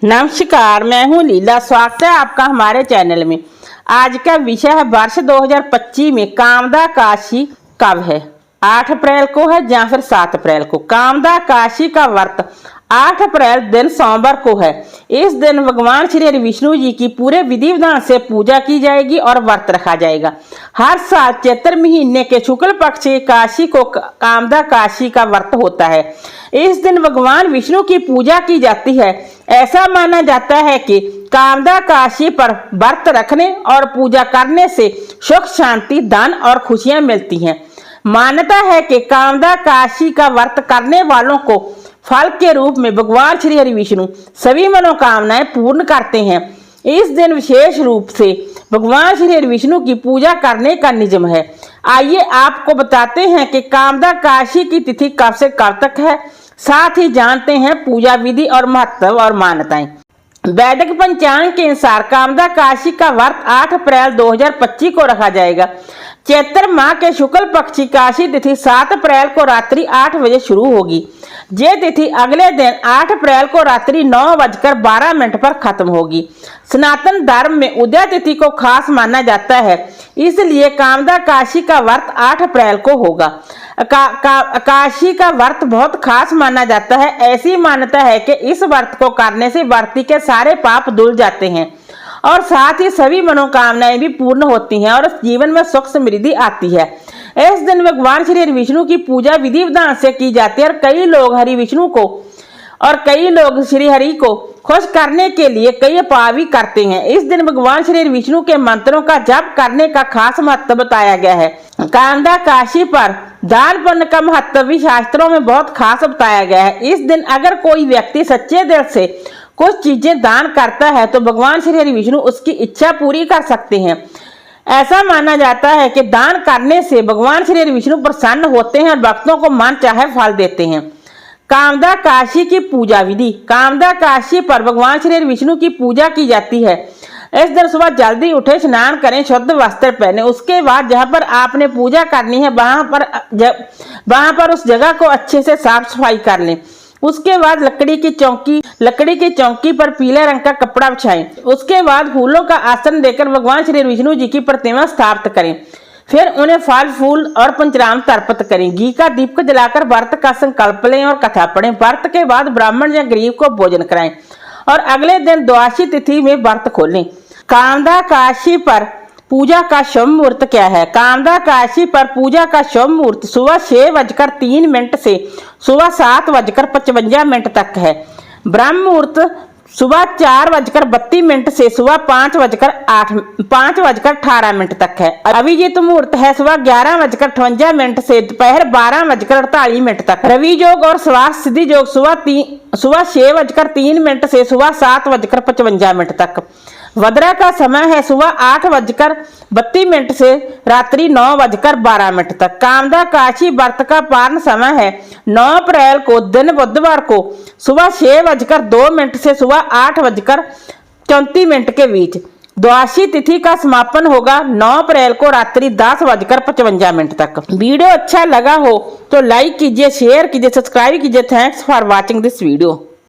नमस्कार, मैं हूं लीला। स्वागत है आपका हमारे चैनल में। आज का विषय है वर्ष 2025 में कामदा काशी कब है। 8 अप्रैल को है या फिर 7 अप्रैल को। कामदा काशी का व्रत 8 अप्रैल दिन सोमवार को है। इस दिन भगवान श्री हरि विष्णु जी की पूरे विधि विधान से पूजा की जाएगी और व्रत रखा जाएगा। हर साल चैत्र महीने के शुक्ल पक्ष की काशी को कामदा काशी का व्रत होता है। इस दिन भगवान विष्णु की पूजा की जाती है। ऐसा माना जाता है कि कामदा काशी पर व्रत रखने और पूजा करने से सुख शांति धन और खुशियां मिलती हैं। मान्यता है कि कामदा काशी का व्रत करने वालों को फल के रूप में भगवान श्री हरि विष्णु सभी मनोकामनाएं पूर्ण करते हैं। इस दिन विशेष रूप से भगवान श्री हरि विष्णु की पूजा करने का नियम है। आइए आपको बताते हैं कि कामदा काशी की तिथि कब से कब तक है, साथ ही जानते हैं पूजा विधि और महत्व और मान्यताएं। वैदिक पंचांग के अनुसार कामदा काशी का व्रत 8 अप्रैल 2025 को रखा जाएगा। चैत्र माह के शुक्ल पक्ष की काशी तिथि 7 अप्रैल को रात्रि 8 बजे शुरू होगी। ये तिथि अगले दिन 8 अप्रैल को रात्रि 9:12 पर खत्म होगी। सनातन धर्म में उदय तिथि को खास माना जाता है, इसलिए कामदा काशी का व्रत 8 अप्रैल को होगा। काशी का व्रत बहुत खास माना जाता है। ऐसी मान्यता है कि इस व्रत को करने से व्रती के सारे पाप धुल जाते हैं और साथ ही सभी मनोकामनाएं भी पूर्ण होती हैं और जीवन में सुख समृद्धि आती है। इस दिन भगवान श्री हरि विष्णु की पूजा विधि विधान से की जाती है और कई लोग श्री हरि को खुश करने के लिए कई उपाय भी करते हैं। इस दिन भगवान श्री हरि विष्णु के मंत्रों का जप करने का खास महत्व बताया गया है। कामदा काशी पर दान पुण्य का महत्व भी शास्त्रों में बहुत खास बताया गया है। इस दिन अगर कोई व्यक्ति सच्चे दिल से कुछ चीजें दान करता है तो भगवान श्री हरि विष्णु उसकी इच्छा पूरी कर सकते हैं। ऐसा माना जाता है कि दान करने से भगवान श्री हरि विष्णु प्रसन्न होते हैं और भक्तों को मन चाहे फल देते हैं। कामदा काशी की पूजा विधि। कामदा काशी पर भगवान श्री हरि विष्णु की पूजा की जाती है। इस दिन सुबह जल्दी उठे, स्नान करें, शुद्ध वस्त्र पहने। उसके बाद जहाँ पर आपने पूजा करनी है वहां पर उस जगह को अच्छे से साफ सफाई कर लें। उसके बाद लकड़ी की चौकी पर पीले रंग का कपड़ा बिछाएं। उसके बाद फूलों का आसन देकर भगवान श्री विष्णु जी की प्रतिमा स्थापित करें। फिर उन्हें फल फूल और पंचामृत अर्पित करें। घी का दीपक जलाकर व्रत का संकल्प लें और कथा पढ़ें। व्रत के बाद ब्राह्मण या गरीब को भोजन कराएं और अगले दिन द्वादशी तिथि में व्रत खोलें। कामदा काशी पर पूजा का शुभ मुहूर्त क्या है। कामदा काशी पर पूजा का शुभ मुहूर्त सुबह 6:03 से सुबह 7:55 तक है। ब्रह्म मुहूर्त सुबह 4:32 से सुबह 5:18 तक है। अभिजीत मुहूर्त है सुबह 11:58 से दोपहर 12:48 तक। रवि योग और स्वास्थ्य सिद्धि योग सुबह 6:03 से सुबह 7:55 तक। वद्रा का समय है सुबह 8:32 से रात्रि 9:12 तक। कामदा काशी व्रत का पारण समय है 9 अप्रैल को दिन बुधवार को सुबह 6:02 से सुबह 8:34 के बीच। द्वादशी तिथि का समापन होगा 9 अप्रैल को रात्रि 10:55 तक। वीडियो अच्छा लगा हो तो लाइक कीजिए, शेयर कीजिए, सब्सक्राइब कीजिए। Thanks for watching this video.